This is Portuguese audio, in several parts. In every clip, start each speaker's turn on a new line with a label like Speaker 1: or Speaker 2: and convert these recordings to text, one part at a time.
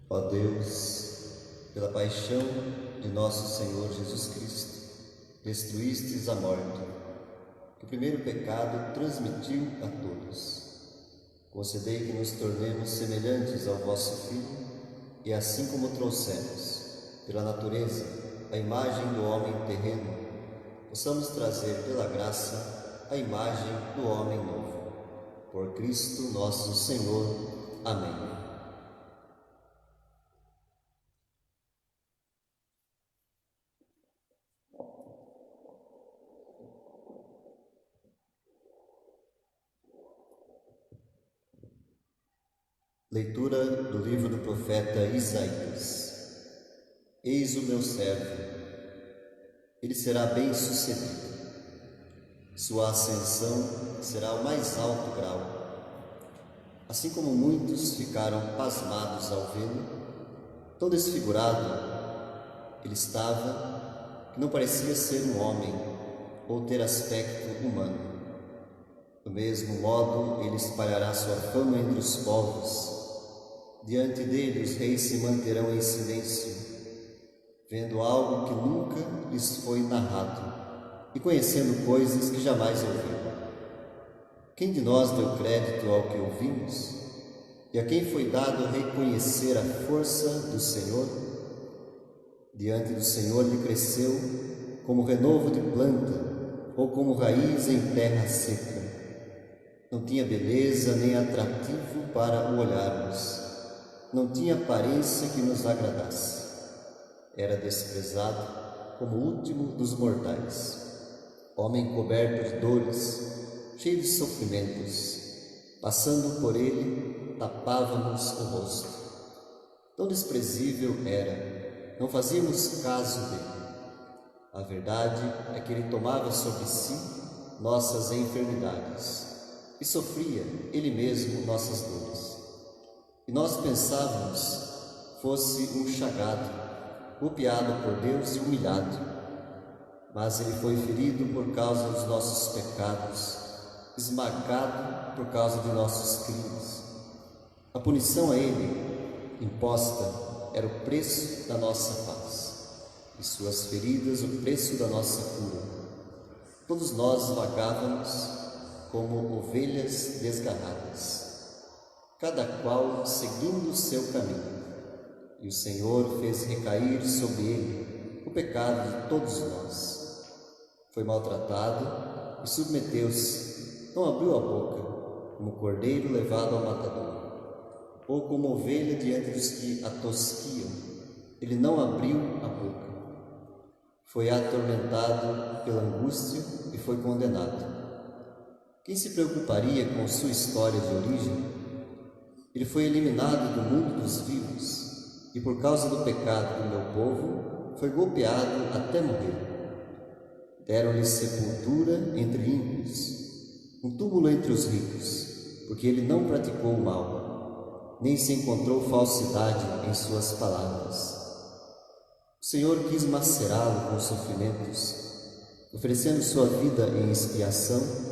Speaker 1: Ó Deus, pela paixão de nosso Senhor Jesus Cristo, destruístes a morte, que o primeiro pecado transmitiu a todos. Concedei que nos tornemos semelhantes ao vosso Filho, e assim como trouxemos, pela natureza, a imagem do homem terreno, possamos trazer pela graça a imagem do homem novo. Por Cristo nosso Senhor. Amém. Leitura do livro do profeta Isaías. Eis o meu servo, ele será bem-sucedido. Sua ascensão será o mais alto grau. Assim como muitos ficaram pasmados ao vê-lo, tão desfigurado ele estava, que não parecia ser um homem ou ter aspecto humano. Do mesmo modo, ele espalhará sua fama entre os povos. Diante dele os reis se manterão em silêncio, vendo algo que nunca lhes foi narrado e conhecendo coisas que jamais ouviram. Quem de nós deu crédito ao que ouvimos? E a quem foi dado reconhecer a força do Senhor? Diante do Senhor lhe cresceu como renovo de planta ou como raiz em terra seca. Não tinha beleza nem atrativo para o olharmos. Não tinha aparência que nos agradasse. Era desprezado como o último dos mortais. Homem coberto de dores, cheio de sofrimentos. Passando por ele, tapávamos o rosto. Tão desprezível era, não fazíamos caso dele. A verdade é que ele tomava sobre si nossas enfermidades e sofria ele mesmo nossas dores. E nós pensávamos fosse um chagado, golpeado por Deus e humilhado. Mas ele foi ferido por causa dos nossos pecados, esmagado por causa de nossos crimes. A punição a ele imposta era o preço da nossa paz, e suas feridas o preço da nossa cura. Todos nós vagávamos como ovelhas desgarradas, cada qual seguindo o seu caminho, e o Senhor fez recair sobre ele o pecado de todos nós. Foi maltratado e submeteu-se, não abriu a boca, como cordeiro levado ao matador, ou como ovelha diante dos que a tosquiam, ele não abriu a boca. Foi atormentado pela angústia e foi condenado. Quem se preocuparia com sua história de origem? Ele foi eliminado do mundo dos vivos, e por causa do pecado do meu povo, foi golpeado até morrer. Deram-lhe sepultura entre ímpios, um túmulo entre os ricos, porque ele não praticou o mal, nem se encontrou falsidade em suas palavras. O Senhor quis macerá-lo com sofrimentos, oferecendo sua vida em expiação.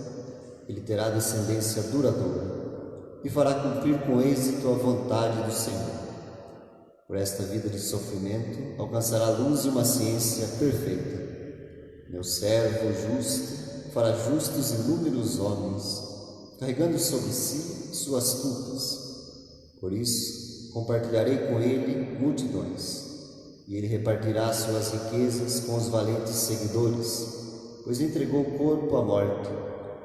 Speaker 1: Ele terá descendência duradoura e fará cumprir com êxito a vontade do Senhor. Por esta vida de sofrimento alcançará a luz e uma ciência perfeita. Meu servo justo fará justos inúmeros homens, carregando sobre si suas culpas. Por isso, compartilharei com ele multidões, e ele repartirá suas riquezas com os valentes seguidores, pois entregou o corpo à morte,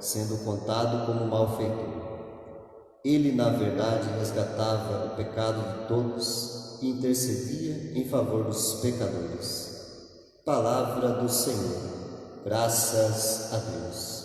Speaker 1: sendo contado como malfeitor. Ele, na verdade, resgatava o pecado de todos e intercedia em favor dos pecadores. Palavra do Senhor. Graças a Deus.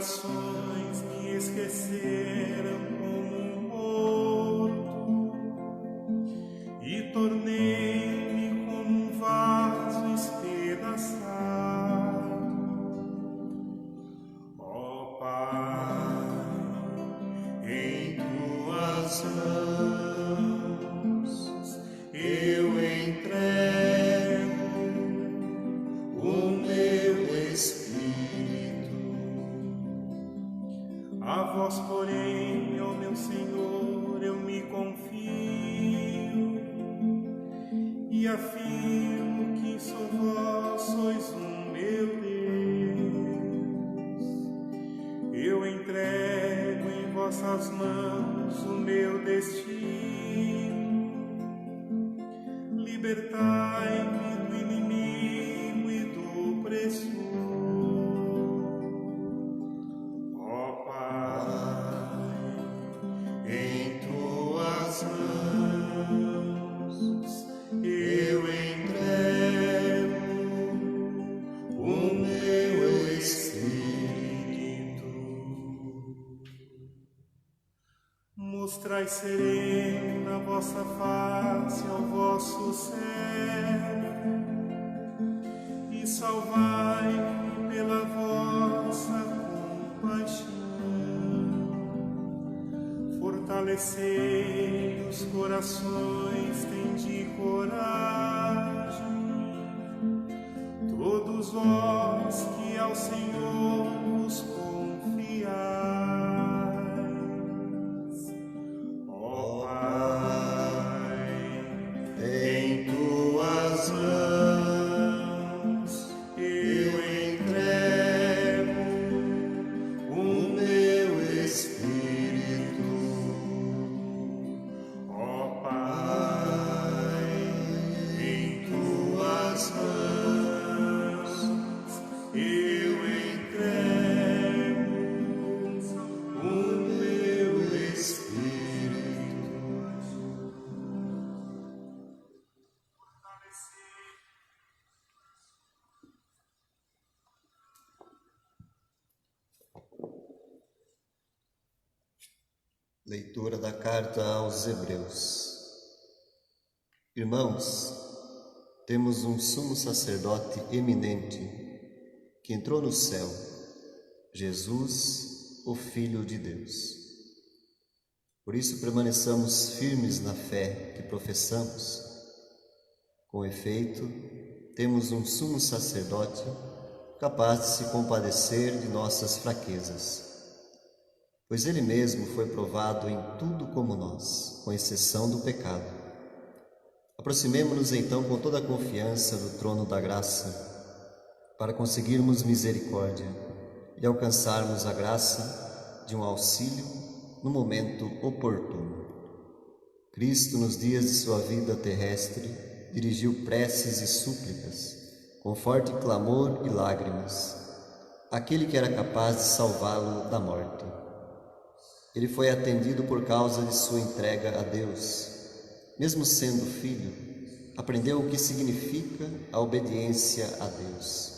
Speaker 2: corações me esqueceram como um morto e tornei-me como um vaso espedaçado. Ó Pai, em tuas mãos eu entrego o meu espírito. A vós, porém, ó meu Senhor, eu me confio e afirmo que só vós sois o meu Deus. Eu entrego em vossas mãos o meu destino. Libertai-me do inimigo e do opressor. Eu entrego o meu espírito. Mostrai sereno na vossa face ao vosso servo e salvai-me pela vossa compaixão. Fortalecei os corações, tende coragem, todos vós que ao Senhor vos confiais. Ó Pai, em tuas mãos eu entrego o meu espírito.
Speaker 1: Leitura da carta aos Hebreus. Irmãos, temos um sumo sacerdote eminente que entrou no céu, Jesus, o Filho de Deus. Por isso permaneçamos firmes na fé que professamos. Com efeito, temos um sumo sacerdote capaz de se compadecer de nossas fraquezas, pois ele mesmo foi provado em tudo como nós, com exceção do pecado. Aproximemo-nos então com toda a confiança do trono da graça, para conseguirmos misericórdia e alcançarmos a graça de um auxílio no momento oportuno. Cristo, nos dias de sua vida terrestre, dirigiu preces e súplicas, com forte clamor e lágrimas, àquele que era capaz de salvá-lo da morte. Ele foi atendido por causa de sua entrega a Deus. Mesmo sendo filho, aprendeu o que significa a obediência a Deus,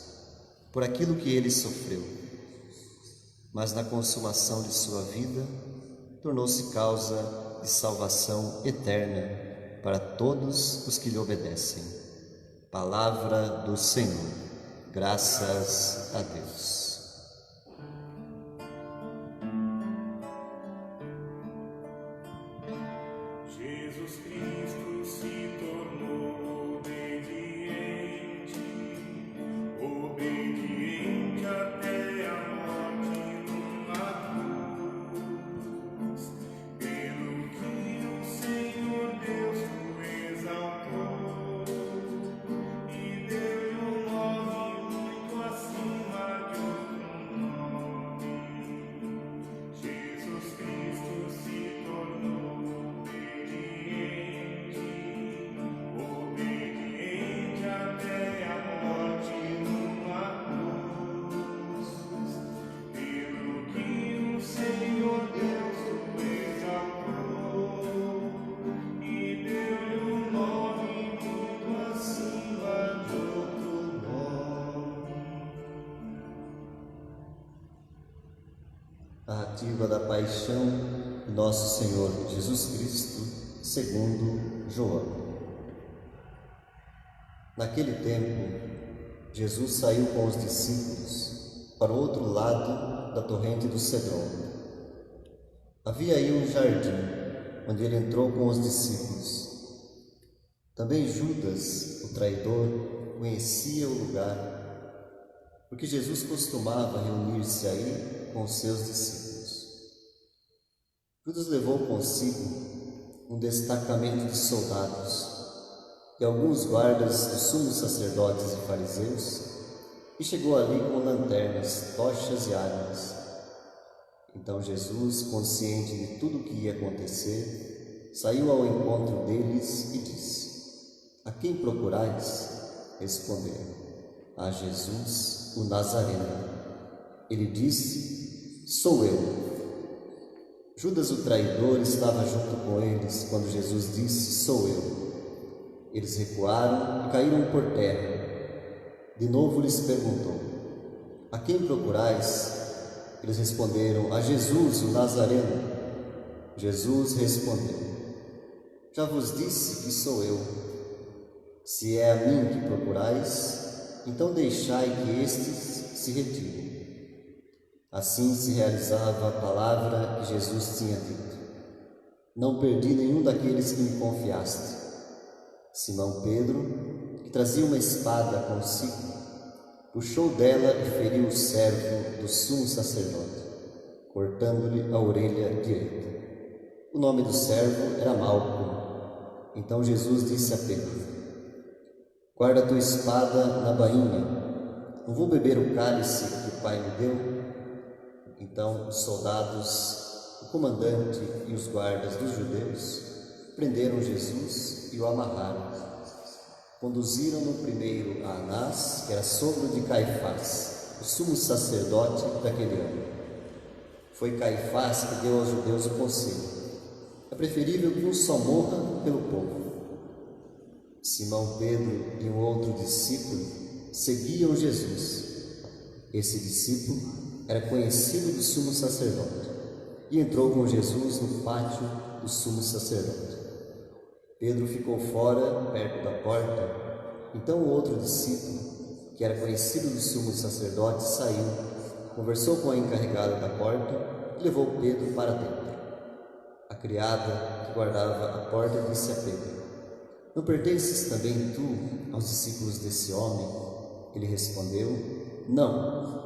Speaker 1: por aquilo que ele sofreu. Mas na consumação de sua vida, tornou-se causa de salvação eterna para todos os que lhe obedecem. Palavra do Senhor. Graças a Deus.
Speaker 2: Jesus Cristo se tornou obediente, obediente até a morte numa cruz. Pelo que o Senhor Deus o exaltou e deu-lhe um nome muito acima de
Speaker 1: Narrativa da paixão de nosso Senhor Jesus Cristo, segundo João. Naquele tempo, Jesus saiu com os discípulos para o outro lado da torrente do Cedron. Havia aí um jardim, onde ele entrou com os discípulos. Também Judas, o traidor, conhecia o lugar, porque Jesus costumava reunir-se aí com os seus discípulos. Judas levou consigo um destacamento de soldados e alguns guardas dos sumos sacerdotes e fariseus, e chegou ali com lanternas, tochas e armas. Então Jesus, consciente de tudo o que ia acontecer, saiu ao encontro deles e disse: "A quem procurais?" Responderam: "A Jesus, o Nazareno." Ele disse: "Sou eu." Judas, o traidor, estava junto com eles quando Jesus disse: "Sou eu." Eles recuaram e caíram por terra. De novo lhes perguntou: "A quem procurais?" Eles responderam: "A Jesus, o Nazareno." Jesus respondeu: "Já vos disse que sou eu. Se é a mim que procurais, então deixai que estes se retirem." Assim se realizava a palavra que Jesus tinha dito: "Não perdi nenhum daqueles que me confiaste." Simão Pedro, que trazia uma espada consigo, puxou dela e feriu o servo do sumo sacerdote, cortando-lhe a orelha direita. O nome do servo era Malco. Então Jesus disse a Pedro: "Guarda a tua espada na bainha. Não vou beber o cálice que o Pai me deu?" Então os soldados, o comandante e os guardas dos judeus prenderam Jesus e o amarraram. Conduziram-no primeiro a Anás, que era sogro de Caifás, o sumo sacerdote daquele ano. Foi Caifás que deu aos judeus o conselho: "É preferível que um só morra pelo povo." Simão Pedro e um outro discípulo seguiam Jesus. Esse discípulo era conhecido do sumo sacerdote e entrou com Jesus no pátio do sumo sacerdote. Pedro ficou fora, perto da porta. Então o outro discípulo, que era conhecido do sumo sacerdote, saiu, conversou com a encarregada da porta e levou Pedro para dentro. A criada que guardava a porta disse a Pedro: "Não pertences também tu aos discípulos desse homem?" Ele respondeu: "Não."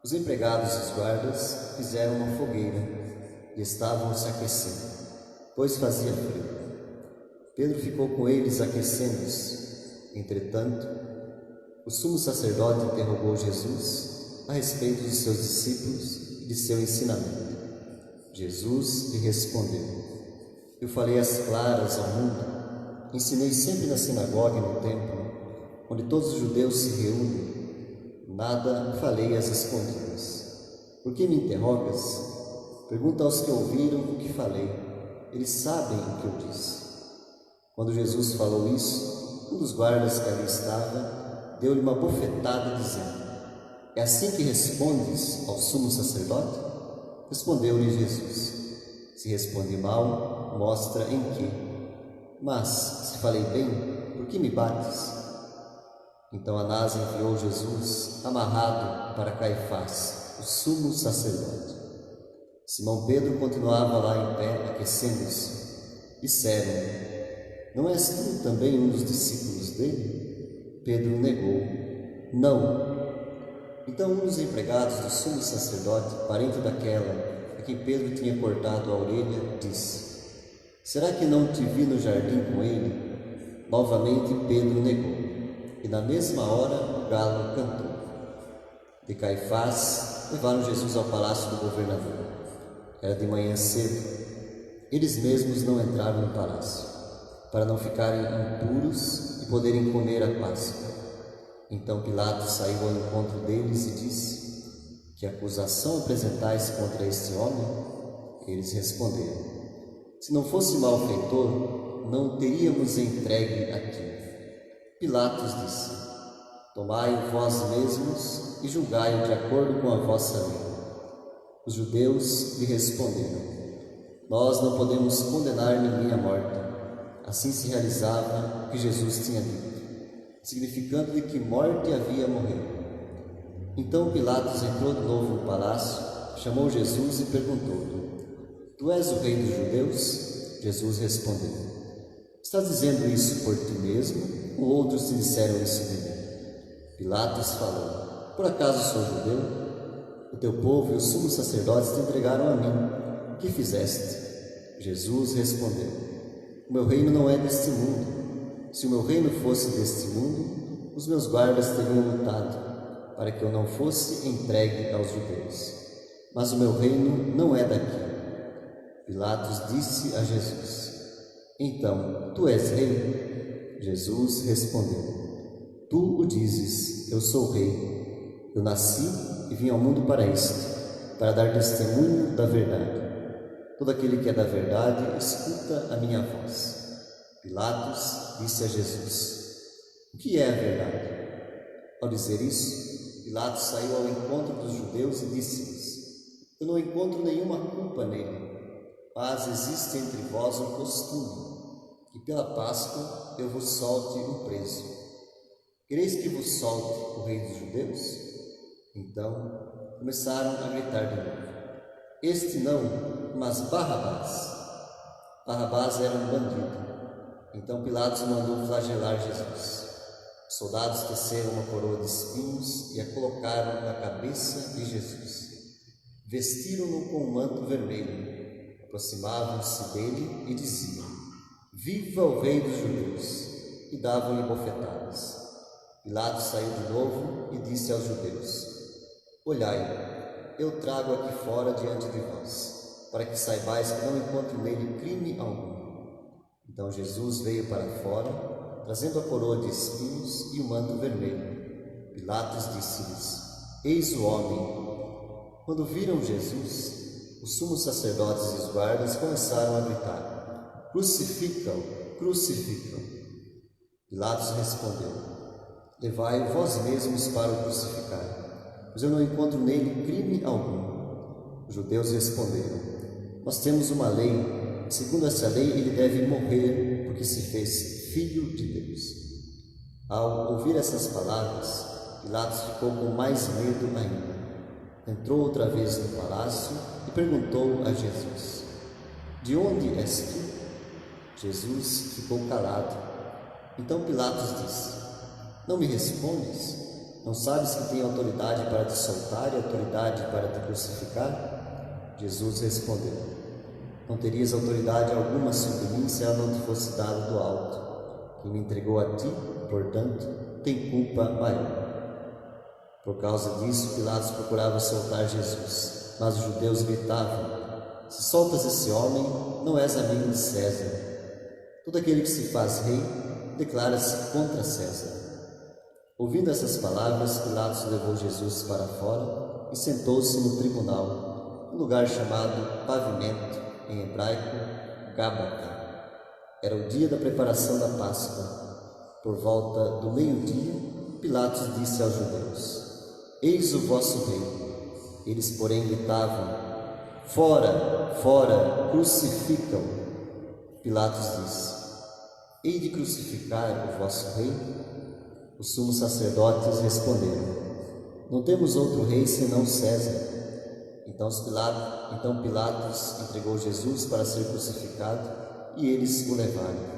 Speaker 1: Os empregados e os guardas fizeram uma fogueira e estavam se aquecendo, pois fazia frio. Pedro ficou com eles aquecendo-se. Entretanto, o sumo sacerdote interrogou Jesus a respeito dos seus discípulos e de seu ensinamento. Jesus lhe respondeu: "Eu falei às claras ao mundo. Ensinei sempre na sinagoga e no templo, onde todos os judeus se reúnem. Nada falei às escondidas. Por que me interrogas? Pergunta aos que ouviram o que falei. Eles sabem o que eu disse." Quando Jesus falou isso, um dos guardas que ali estava deu-lhe uma bofetada, dizendo: "É assim que respondes ao sumo sacerdote?" Respondeu-lhe Jesus: "Se respondi mal, mostra em que. Mas, se falei bem, por que me bates?" Então Anás enviou Jesus amarrado para Caifás, o sumo sacerdote. Simão Pedro continuava lá em pé, aquecendo-se. Disseram-lhe: "Não és tu também um dos discípulos dele?" Pedro negou: "Não." Então um dos empregados do sumo sacerdote, parente daquela a quem Pedro tinha cortado a orelha, disse: "Será que não te vi no jardim com ele?" Novamente Pedro negou. E na mesma hora o galo cantou. De Caifás levaram Jesus ao palácio do governador. Era de manhã cedo. Eles mesmos não entraram no palácio, para não ficarem impuros e poderem comer a Páscoa. Então Pilatos saiu ao encontro deles e disse: "Que acusação apresentais contra este homem?" Eles responderam: "Se não fosse malfeitor, não o teríamos entregue a ti." Pilatos disse: "Tomai-o vós mesmos e julgai-o de acordo com a vossa lei." Os judeus lhe responderam: nós não podemos condenar ninguém à morte. Assim se realizava o que Jesus tinha dito, significando-lhe que morte havia morrido. Então Pilatos entrou de novo no palácio, chamou Jesus e perguntou-lhe: tu és o rei dos judeus? Jesus respondeu: estás dizendo isso por ti mesmo, ou outros te disseram isso de mim? Pilatos falou: por acaso sou judeu? O teu povo e os sumos sacerdotes te entregaram a mim. O que fizeste? Jesus respondeu: o meu reino não é deste mundo. Se o meu reino fosse deste mundo, os meus guardas teriam lutado para que eu não fosse entregue aos judeus. Mas o meu reino não é daqui. Pilatos disse a Jesus: então, tu és rei? Jesus respondeu: tu o dizes, eu sou rei. Eu nasci e vim ao mundo para isto, para dar testemunho da verdade. Todo aquele que é da verdade, escuta a minha voz. Pilatos disse a Jesus: o que é a verdade? Ao dizer isso, Pilatos saiu ao encontro dos judeus e disse-lhes: eu não encontro nenhuma culpa nele, mas existe entre vós um costume, que pela Páscoa eu vos solte um preso. Quereis que vos solte o rei dos judeus? Então começaram a gritar de novo: este não, mas Barrabás. Barrabás era um bandido. Então Pilatos mandou flagelar Jesus. Os soldados teceram uma coroa de espinhos e a colocaram na cabeça de Jesus. Vestiram-no com um manto vermelho, aproximavam-se dele e diziam: viva o rei dos judeus! E davam-lhe bofetadas. Pilatos saiu de novo e disse aos judeus: olhai, eu trago aqui fora diante de vós, para que saibais que não encontro nele crime algum. Então Jesus veio para fora, trazendo a coroa de espinhos e o manto vermelho. Pilatos disse-lhes: eis o homem. Quando viram Jesus, os sumos sacerdotes e os guardas começaram a gritar: crucificam, crucificam. Pilatos respondeu: levai-o vós mesmos para o crucificar, pois eu não encontro nele crime algum. Os judeus responderam: nós temos uma lei, e segundo essa lei ele deve morrer, porque se fez filho de Deus. Ao ouvir essas palavras, Pilatos ficou com mais medo ainda. Entrou outra vez no palácio e perguntou a Jesus: de onde és tu? Jesus ficou calado. Então Pilatos disse: não me respondes? Não sabes que tenho autoridade para te soltar e autoridade para te crucificar? Jesus respondeu: não terias autoridade alguma sobre mim se ela não te fosse dada do alto. Quem me entregou a ti, portanto, tem culpa maior. Por causa disso, Pilatos procurava soltar Jesus, mas os judeus gritavam: se soltas esse homem, não és amigo de César. Todo aquele que se faz rei declara-se contra César. Ouvindo essas palavras, Pilatos levou Jesus para fora e sentou-se no tribunal, um lugar chamado Pavimento, em hebraico, Gábata. Era o dia da preparação da Páscoa. Por volta do meio-dia, Pilatos disse aos judeus: eis o vosso rei. Eles, porém, gritavam: fora, fora, crucificam. Pilatos disse: hei de crucificar o vosso rei? Os sumos sacerdotes responderam: não temos outro rei senão César. Então Pilatos entregou Jesus para ser crucificado e eles o levaram.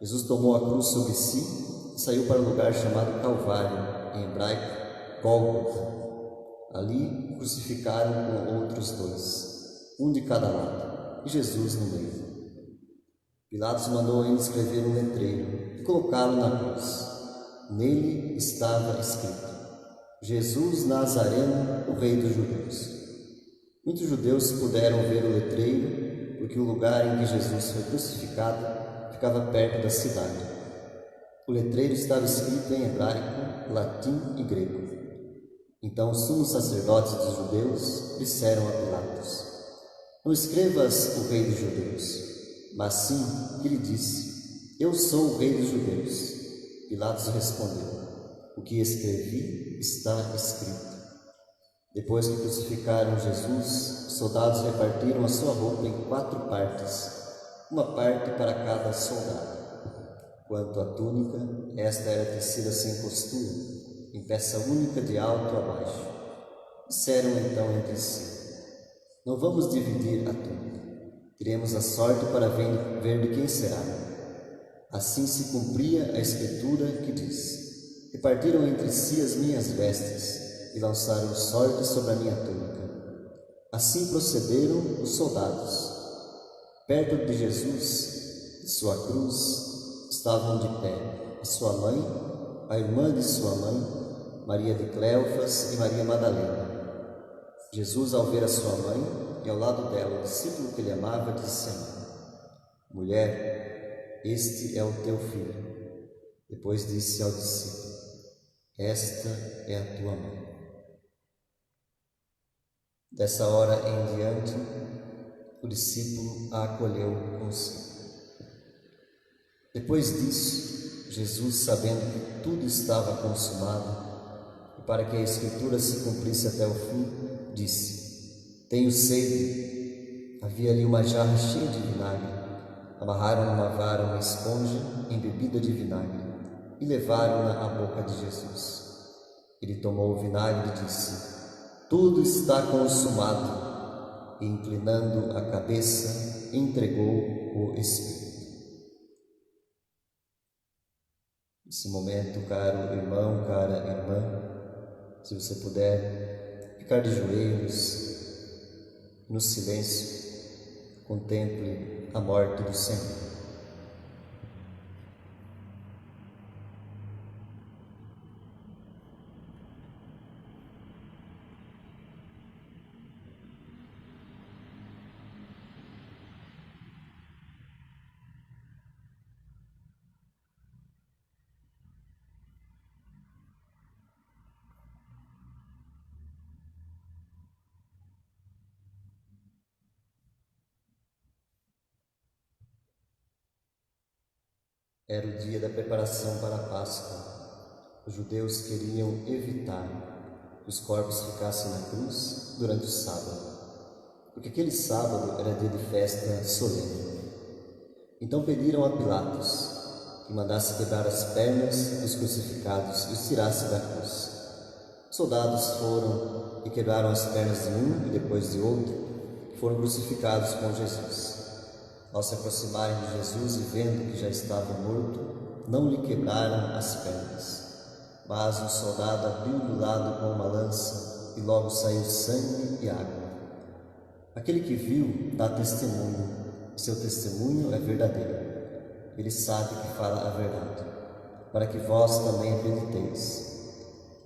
Speaker 1: Jesus tomou a cruz sobre si e saiu para o lugar chamado Calvário, em hebraico, Gólgota. Ali o crucificaram com outros dois, um de cada lado, e Jesus no meio. Pilatos mandou ainda escrever um letreiro e colocá-lo na cruz. Nele estava escrito: Jesus Nazareno, o Rei dos Judeus. Muitos judeus puderam ver o letreiro, porque o lugar em que Jesus foi crucificado ficava perto da cidade. O letreiro estava escrito em hebraico, latim e grego. Então os sumos sacerdotes dos judeus disseram a Pilatos: não escrevas o Rei dos Judeus, mas sim que lhe disse: eu sou o Rei dos Judeus. Pilatos respondeu: o que escrevi está escrito. Depois que crucificaram Jesus, os soldados repartiram a sua roupa em 4 partes, uma parte para cada soldado. Quanto à túnica, esta era tecida sem costura, em peça única de alto a baixo. Disseram então entre si: não vamos dividir a túnica, teremos a sorte para ver de quem será. Assim se cumpria a escritura que diz: repartiram entre si as minhas vestes e lançaram sorte sobre a minha túnica. Assim procederam os soldados. Perto de Jesus, de sua cruz, estavam de pé a sua mãe, a irmã de sua mãe, Maria de Cleofas e Maria Madalena. Jesus, ao ver a sua mãe e ao lado dela o discípulo que ele amava, disse à mãe: mulher, este é o teu filho. Depois disse ao discípulo: esta é a tua mãe. Dessa hora em diante, o discípulo a acolheu consigo. Depois disso, Jesus, sabendo que tudo estava consumado, e para que a Escritura se cumprisse até o fim, disse: tenho sede. Havia ali uma jarra cheia de vinagre. Amarraram numa vara uma esponja embebida de vinagre e levaram-na à boca de Jesus. Ele tomou o vinagre e disse: tudo está consumado. E, inclinando a cabeça, entregou o Espírito. Nesse momento, caro irmão, cara irmã, se você puder ficar de joelhos, no silêncio, contemple a morte do Senhor. Era o dia da preparação para a Páscoa. Os judeus queriam evitar que os corpos ficassem na cruz durante o sábado, porque aquele sábado era dia de festa solene. Então pediram a Pilatos que mandasse quebrar as pernas dos crucificados e os tirasse da cruz. Os soldados foram e quebraram as pernas de um e depois de outro, que foram crucificados com Jesus. Ao se aproximarem de Jesus e vendo que já estava morto, não lhe quebraram as pernas. Mas um soldado abriu-lhe o lado com uma lança e logo saiu sangue e água. Aquele que viu dá testemunho, seu testemunho é verdadeiro. Ele sabe que fala a verdade, para que vós também acrediteis.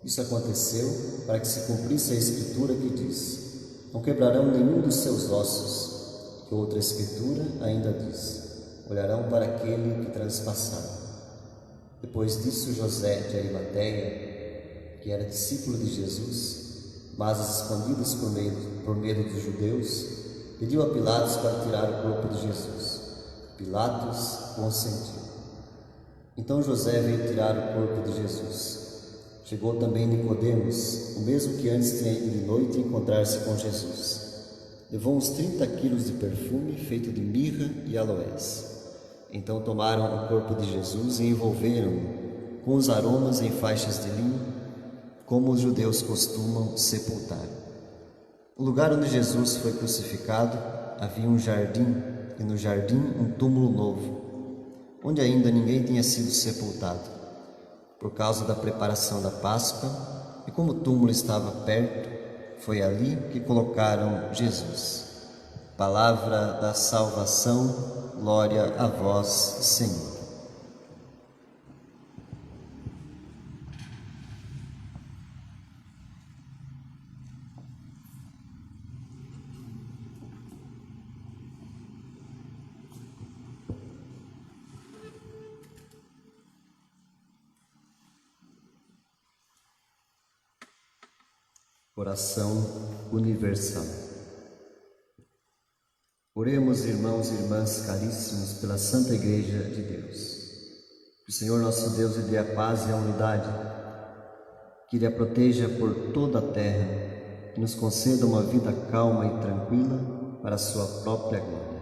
Speaker 1: Isso aconteceu para que se cumprisse a Escritura que diz: não quebrarão nenhum dos seus ossos. Que outra Escritura ainda diz: olharão para aquele que transpassaram. Depois disso, José de Arimateia, que era discípulo de Jesus, mas às escondidas por medo dos judeus, pediu a Pilatos para tirar o corpo de Jesus. Pilatos consentiu. Então José veio tirar o corpo de Jesus. Chegou também Nicodemos, o mesmo que antes tinha ido de noite encontrar-se com Jesus. Levou uns 30 quilos de perfume feito de mirra e aloés. Então tomaram o corpo de Jesus e envolveram-o com os aromas em faixas de linho, como os judeus costumam sepultar. No lugar onde Jesus foi crucificado havia um jardim, e no jardim um túmulo novo, onde ainda ninguém tinha sido sepultado. Por causa da preparação da Páscoa, e como o túmulo estava perto, foi ali que colocaram Jesus. Palavra da salvação, glória a vós, Senhor. Oração universal. Oremos, irmãos e irmãs caríssimos, pela Santa Igreja de Deus. Que o Senhor nosso Deus lhe dê a paz e a unidade, que lhe a proteja por toda a terra, e nos conceda uma vida calma e tranquila para a sua própria glória.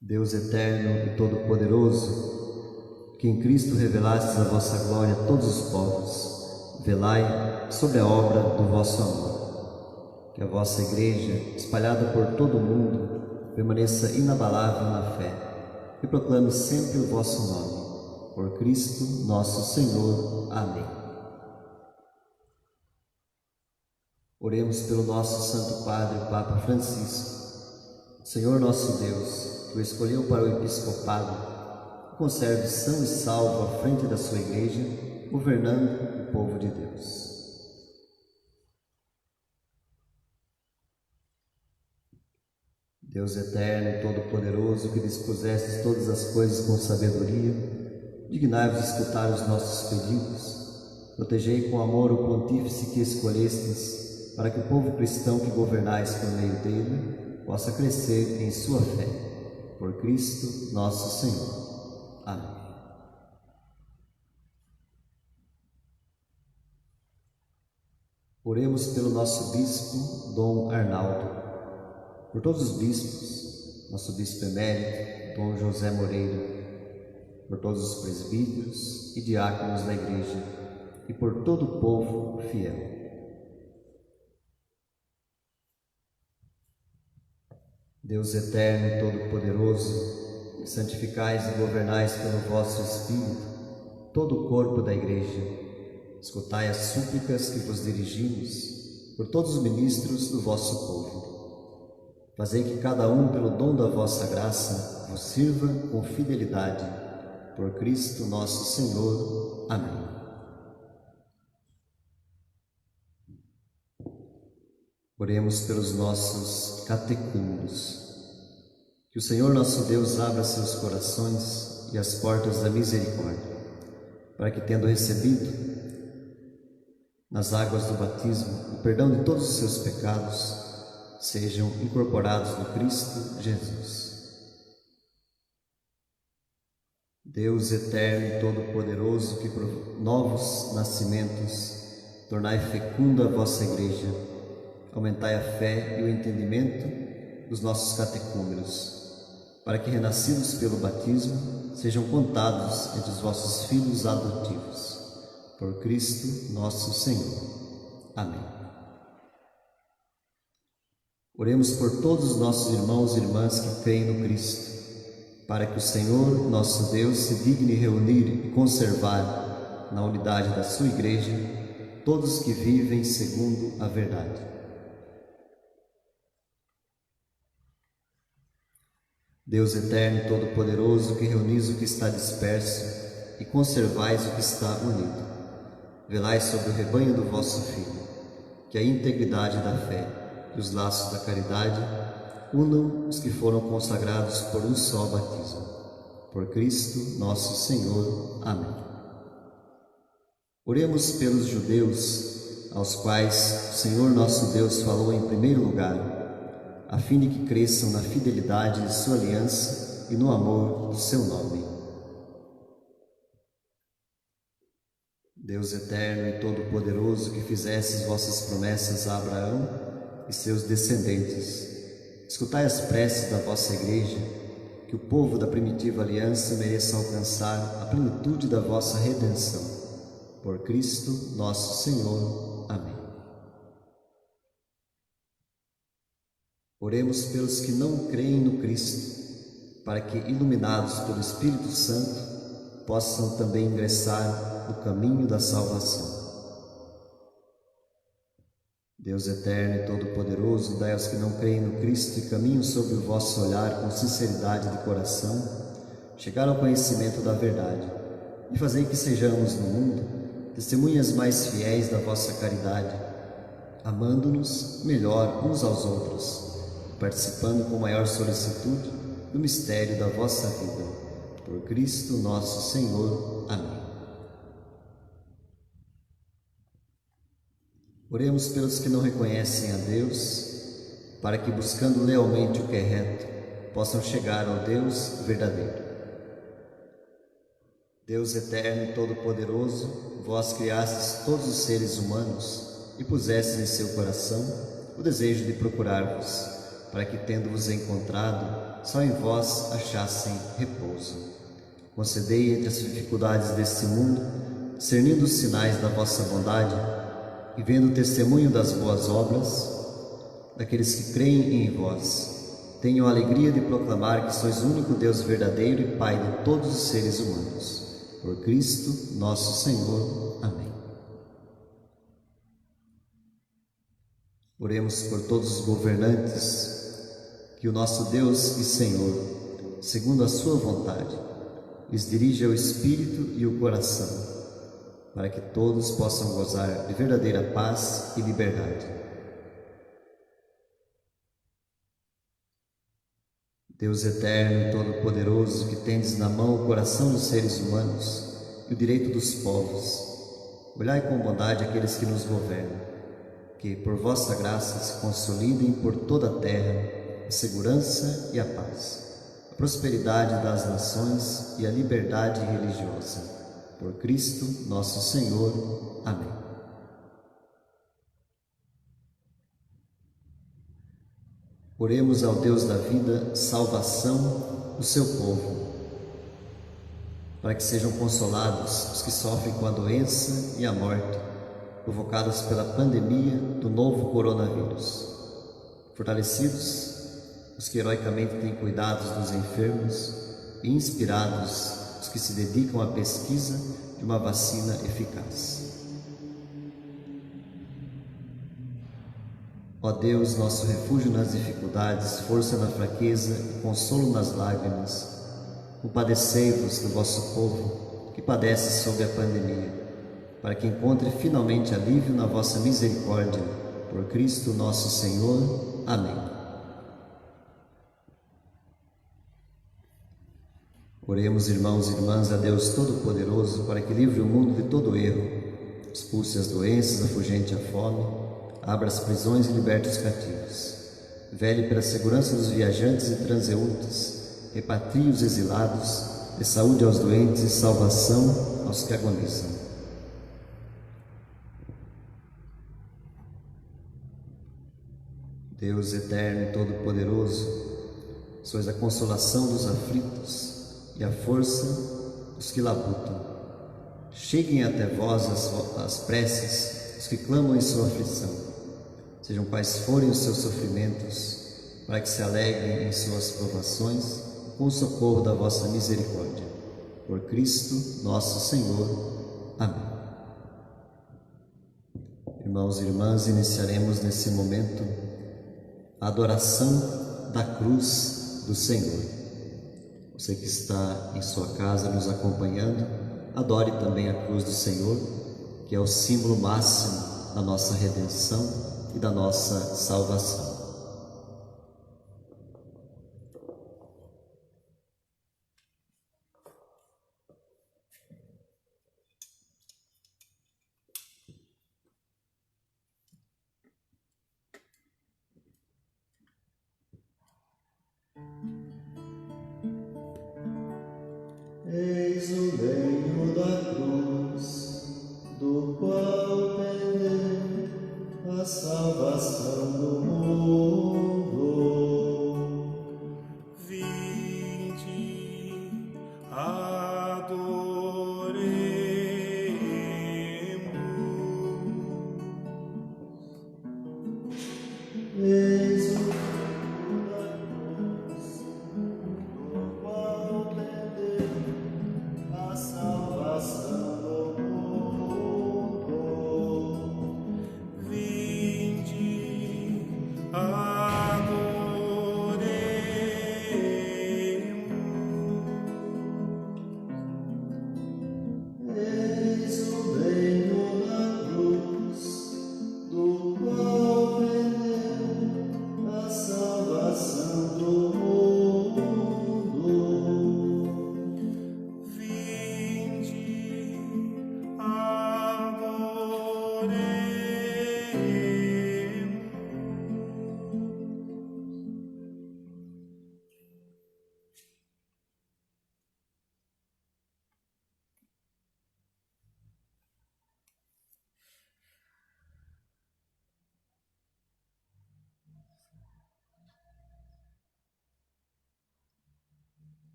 Speaker 1: Deus eterno e todo-poderoso, que em Cristo revelastes a vossa glória a todos os povos, velai sobre a obra do vosso amor. Que a vossa Igreja, espalhada por todo o mundo, permaneça inabalável na fé e proclame sempre o vosso nome. Por Cristo nosso Senhor. Amém. Oremos pelo nosso Santo Padre, o Papa Francisco. Senhor nosso Deus, que o escolheu para o episcopado, conserve são e salvo à frente da sua Igreja, governando o povo de Deus. Deus eterno e todo-poderoso, que dispusestes todas as coisas com sabedoria, dignai-vos escutar os nossos pedidos, protegei com amor o pontífice que escolhestes, para que o povo cristão que governais por meio dele possa crescer em sua fé. Por Cristo nosso Senhor. Amém. Oremos pelo nosso bispo, Dom Arnaldo, por todos os bispos, nosso bispo emérito, Dom José Moreira, por todos os presbíteros e diáconos da Igreja e por todo o povo fiel. Deus eterno e todo-poderoso, que santificais e governais pelo vosso Espírito todo o corpo da Igreja, escutai as súplicas que vos dirigimos por todos os ministros do vosso povo. Fazei que cada um, pelo dom da vossa graça, vos sirva com fidelidade. Por Cristo nosso Senhor. Amém. Oremos pelos nossos catecúmenos. Que o Senhor nosso Deus abra seus corações e as portas da misericórdia, para que, tendo recebido nas águas do batismo o perdão de todos os seus pecados, sejam incorporados no Cristo Jesus. Deus eterno e todo-poderoso, que por novos nascimentos tornai fecunda a vossa Igreja, aumentai a fé e o entendimento dos nossos catecúmenos, para que, renascidos pelo batismo, sejam contados entre os vossos filhos adotivos. Por Cristo nosso Senhor. Amém. Oremos por todos os nossos irmãos e irmãs que creem no Cristo, para que o Senhor nosso Deus se digne reunir e conservar na unidade da sua Igreja todos que vivem segundo a verdade. Deus eterno e todo-poderoso, que reunis o que está disperso e conservais o que está unido, velai sobre o rebanho do vosso Filho, que a integridade da fé e os laços da caridade unam os que foram consagrados por um só batismo. Por Cristo nosso Senhor. Amém. Oremos pelos judeus, aos quais o Senhor nosso Deus falou em primeiro lugar, a fim de que cresçam na fidelidade de sua aliança e no amor do seu nome. Deus eterno e todo-poderoso, que fizestes vossas promessas a Abraão e seus descendentes, escutai as preces da vossa Igreja, que o povo da primitiva aliança mereça alcançar a plenitude da vossa redenção. Por Cristo nosso Senhor. Amém. Oremos pelos que não creem no Cristo, para que, iluminados pelo Espírito Santo, possam também ingressar no caminho da salvação. Deus eterno e todo-poderoso, dai aos que não creem no Cristo e caminham sob o vosso olhar com sinceridade de coração, chegar ao conhecimento da verdade, e fazei que sejamos no mundo testemunhas mais fiéis da vossa caridade, amando-nos melhor uns aos outros, participando com maior solicitude do mistério da vossa vida. Por Cristo nosso Senhor. Amém. Oremos pelos que não reconhecem a Deus, para que, buscando lealmente o que é reto, possam chegar ao Deus verdadeiro. Deus eterno e todo-poderoso, vós criastes todos os seres humanos e pusestes em seu coração o desejo de procurar-vos, para que, tendo-vos encontrado, só em vós achassem repouso. Concedei entre as dificuldades deste mundo, discernindo os sinais da vossa bondade e vendo o testemunho das boas obras daqueles que creem em vós, tenho a alegria de proclamar que sois o único Deus verdadeiro e Pai de todos os seres humanos. Por Cristo, nosso Senhor. Amém. Oremos por todos os governantes, que o nosso Deus e Senhor, segundo a sua vontade, lhes dirija o espírito e o coração, para que todos possam gozar de verdadeira paz e liberdade. Deus eterno e todo-poderoso, que tendes na mão o coração dos seres humanos e o direito dos povos, olhai com bondade aqueles que nos governam, que por vossa graça se consolidem por toda a terra a segurança e a paz, a prosperidade das nações e a liberdade religiosa. Por Cristo, nosso Senhor. Amém. Oremos ao Deus da vida, salvação do seu povo, para que sejam consolados os que sofrem com a doença e a morte provocadas pela pandemia do novo coronavírus, fortalecidos os que heroicamente têm cuidados dos enfermos e inspirados os que se dedicam à pesquisa de uma vacina eficaz. Ó Deus, nosso refúgio nas dificuldades, força na fraqueza e consolo nas lágrimas, compadecei-vos do vosso povo que padece sob a pandemia, para que encontre finalmente alívio na vossa misericórdia. Por Cristo nosso Senhor. Amém. Oremos, irmãos e irmãs, a Deus Todo-Poderoso, para que livre o mundo de todo erro, expulse as doenças, afugente a fome, abra as prisões e liberte os cativos. Vele pela segurança dos viajantes e transeuntes, repatrie os exilados, dê saúde aos doentes e salvação aos que agonizam. Deus eterno e todo-poderoso, sois a consolação dos aflitos e a força dos que labutam. Cheguem até vós as preces dos que clamam em sua aflição. Sejam quais forem os seus sofrimentos, para que se alegrem em suas provações, com o socorro da vossa misericórdia. Por Cristo nosso Senhor. Amém. Irmãos e irmãs, iniciaremos nesse momento a adoração da cruz do Senhor. Você que está em sua casa nos acompanhando, adore também a cruz do Senhor, que é o símbolo máximo da nossa redenção e da nossa salvação.
Speaker 3: Eis o leito da cruz, do qual pendeu a salvação do mundo.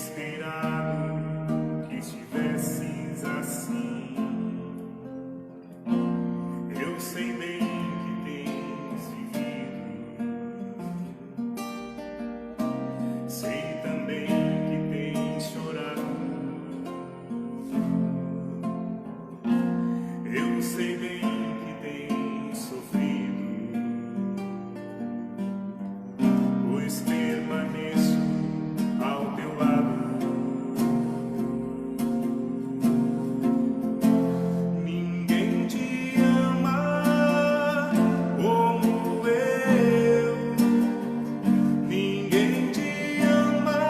Speaker 2: esperado que estivesses assim. Eu sei bem que tens vivido, sei também que tens chorado. Eu sei bem que tens sofrido, pois permaneço ao teu lado. Ninguém te ama como eu, ninguém te ama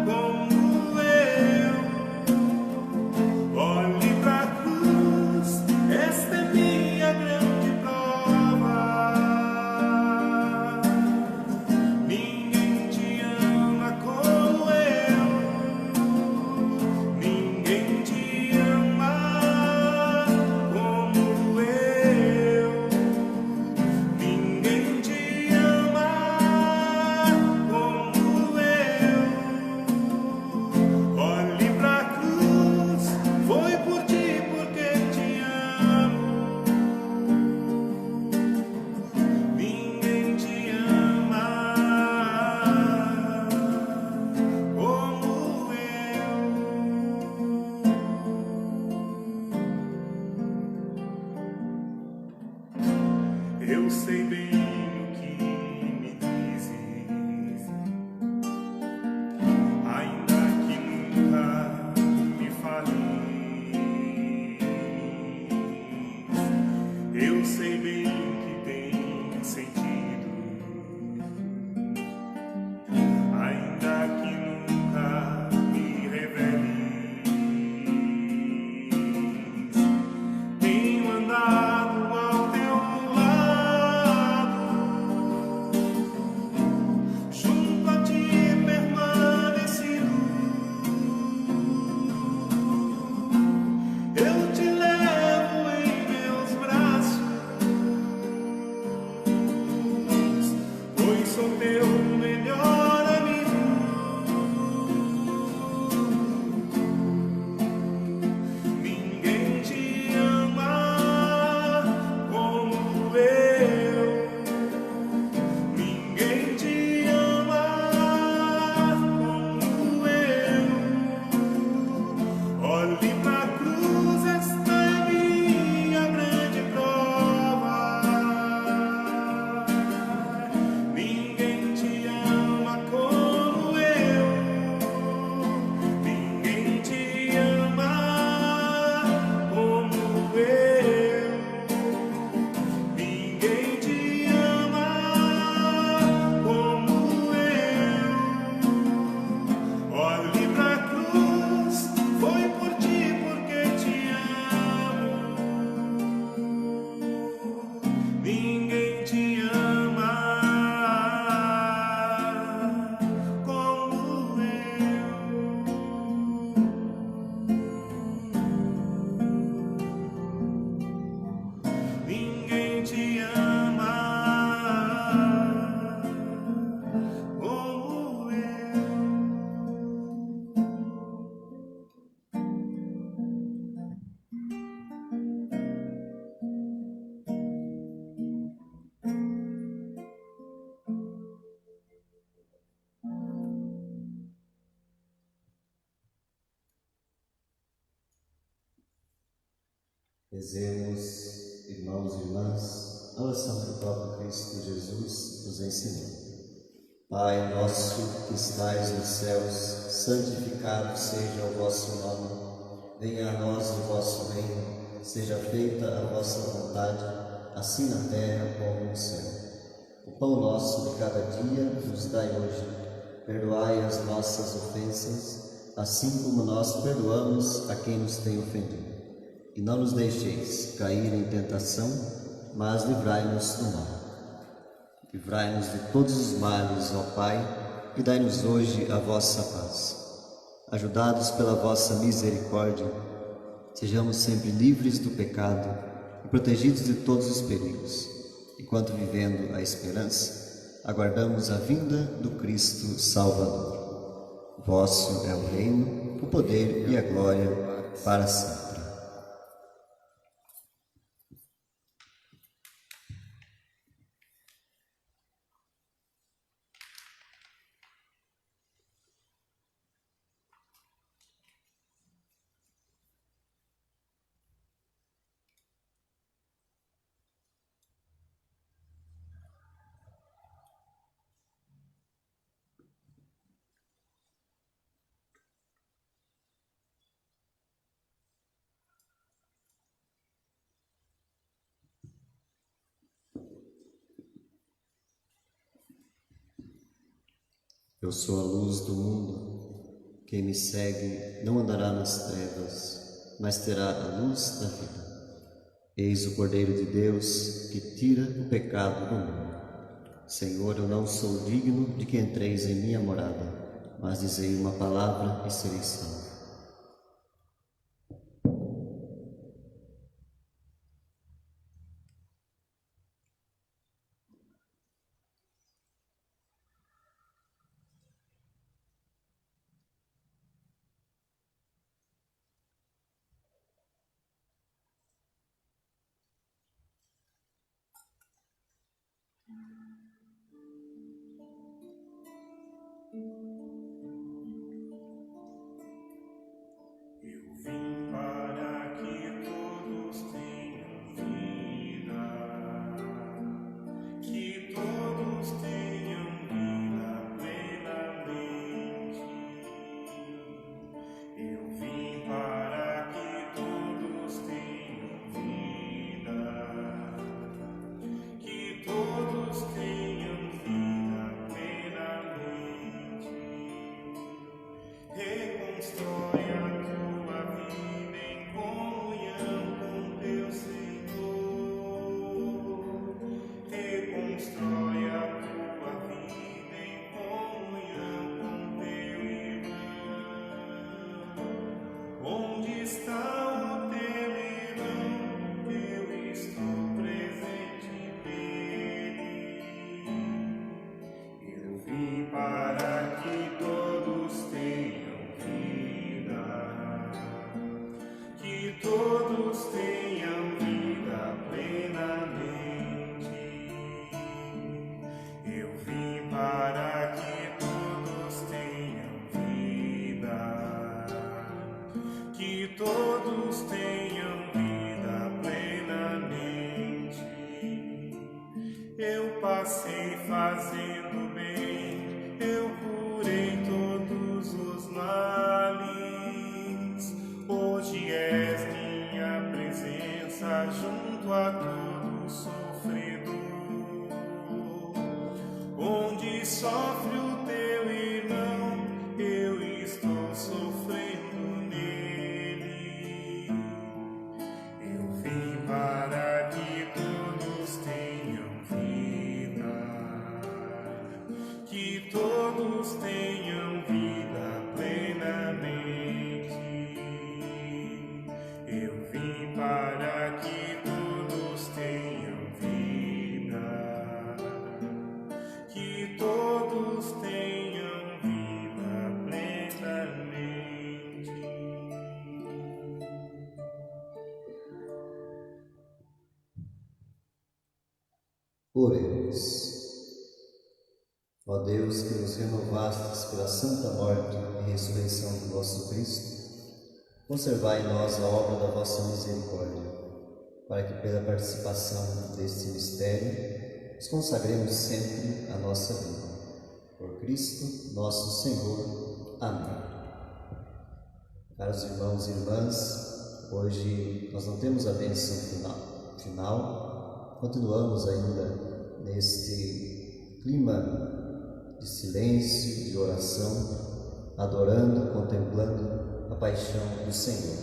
Speaker 2: como eu. Olhe pra cruz, esta é minha grande prova. Ninguém te ama como eu, ninguém te ama como eu, ninguém te ama como eu. Olhe pra cruz, foi por ti porque te amo. Ninguém te ama como eu. Eu sei bem o que me dizes, ainda que nunca me fales. Eu sei bem que tem sentido, ainda que nunca me reveles. Tenho andado ao teu lado, junto a ti permanecido. Eu te levo em meus braços, pois sou teu melhor amigo. Ninguém te ama como eu, ninguém te ama como eu. Olhe pra cruz, esta é minha grande prova. Ninguém te ama como eu, ninguém te ama como eu, ninguém te ama como eu. Olhe pra cruz, foi por ti porque te amo. Ninguém te ama como eu. Ninguém te ama como eu.
Speaker 1: Rezemos, irmãos e irmãs, a oração que o próprio Cristo Jesus nos ensinou. Pai nosso que estais nos céus, santificado seja o vosso nome. Venha a nós o vosso reino, seja feita a vossa vontade, assim na terra como no céu. O pão nosso de cada dia nos dai hoje. Perdoai as nossas ofensas, assim como nós perdoamos a quem nos tem ofendido. E não nos deixeis cair em tentação, mas livrai-nos do mal. Livrai-nos de todos os males, ó Pai, e dai-nos hoje a vossa paz. Ajudados pela vossa misericórdia, sejamos sempre livres do pecado e protegidos de todos os perigos, enquanto vivendo a esperança, aguardamos a vinda do Cristo Salvador. vosso é o reino, o poder e a glória para sempre. Eu sou a luz do mundo. Quem me segue não andará nas trevas, mas terá a luz da vida. Eis o Cordeiro de Deus que tira o pecado do mundo. Senhor, eu não sou digno de que entreis em minha morada, mas dizei uma palavra e serei salvo.
Speaker 2: Eu vim para que todos tenham vida, que todos tenham vida plenamente. Eu vim para que todos tenham vida, que todos tenham vida plenamente. Reconstrói a tua vida em comunhão com teu Senhor. Reconstrói a tua vida em comunhão com teu irmão. Onde está o teu irmão? Eu estou presente nele. Eu vim para que todos tenham vida, que todos tenham vida plenamente. Eu vim para que todos tenham vida, que todos tenham vida plenamente. Eu passei fazendo bem, eu curei todos os males. Hoje és minha presença junto a todo sofredor. Onde sofre o teu irmão, eu estou sofrendo nele. Eu vim para que todos tenham vida, que todos tenham vida plenamente. Eu vim para que todos tenham vida, que todos tenham vida plenamente.
Speaker 1: Oremos. Ó Deus, que nos renovastes pela santa morte e ressurreição do vosso Cristo, conservai em nós a obra da vossa misericórdia, para que pela participação deste mistério nos consagremos sempre a nossa vida. Por Cristo nosso Senhor. Amém. Caros irmãos e irmãs, hoje nós não temos a bênção final, continuamos ainda neste clima de silêncio, de oração, adorando, contemplando a paixão do Senhor.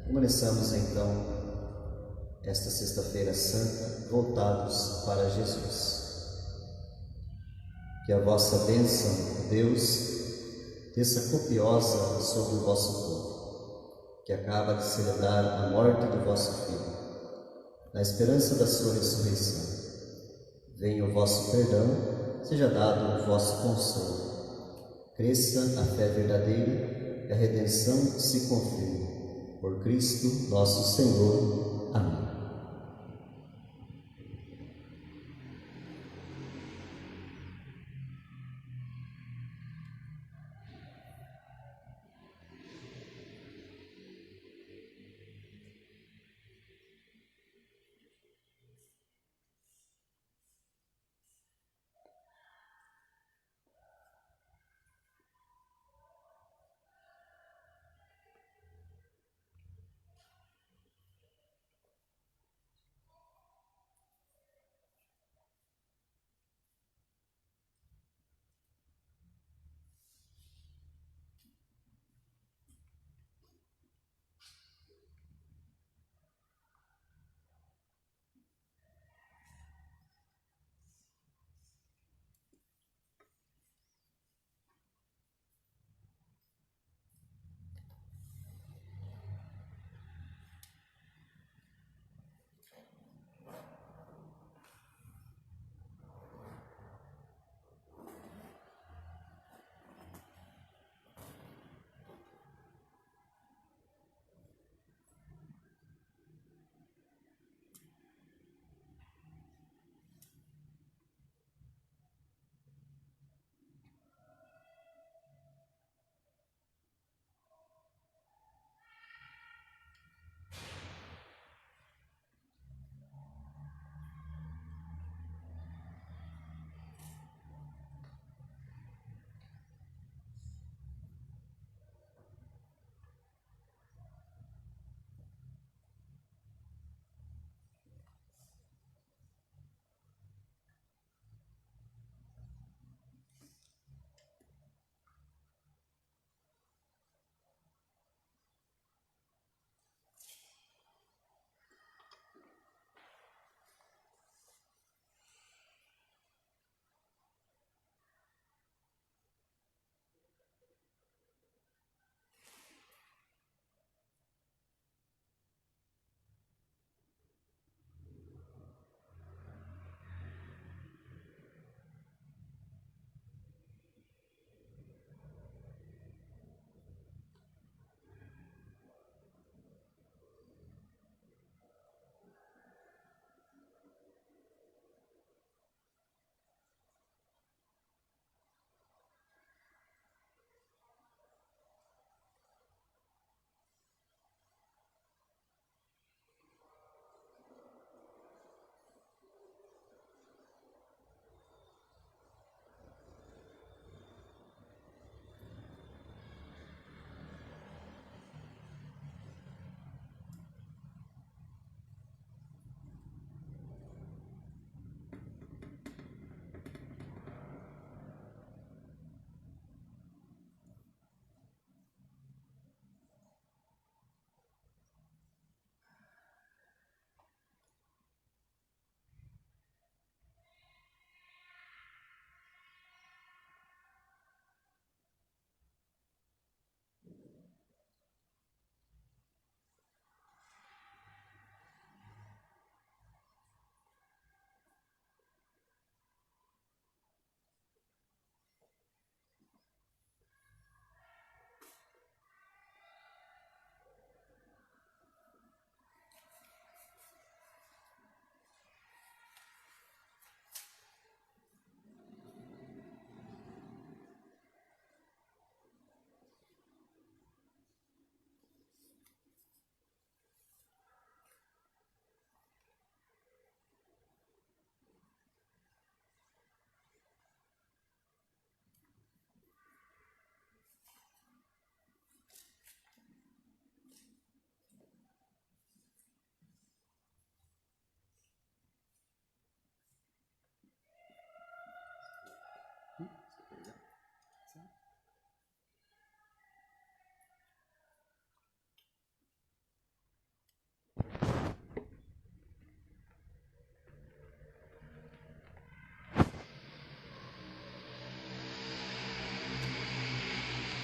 Speaker 1: Permaneçamos então esta sexta-feira santa voltados para Jesus. Que a vossa bênção, Deus, desça copiosa sobre o vosso povo, que acaba de celebrar a morte do vosso Filho, na esperança da sua ressurreição. Venha o vosso perdão, seja dado o vosso consolo. cresça a fé verdadeira e a redenção se confirme. Por Cristo nosso Senhor. Amém.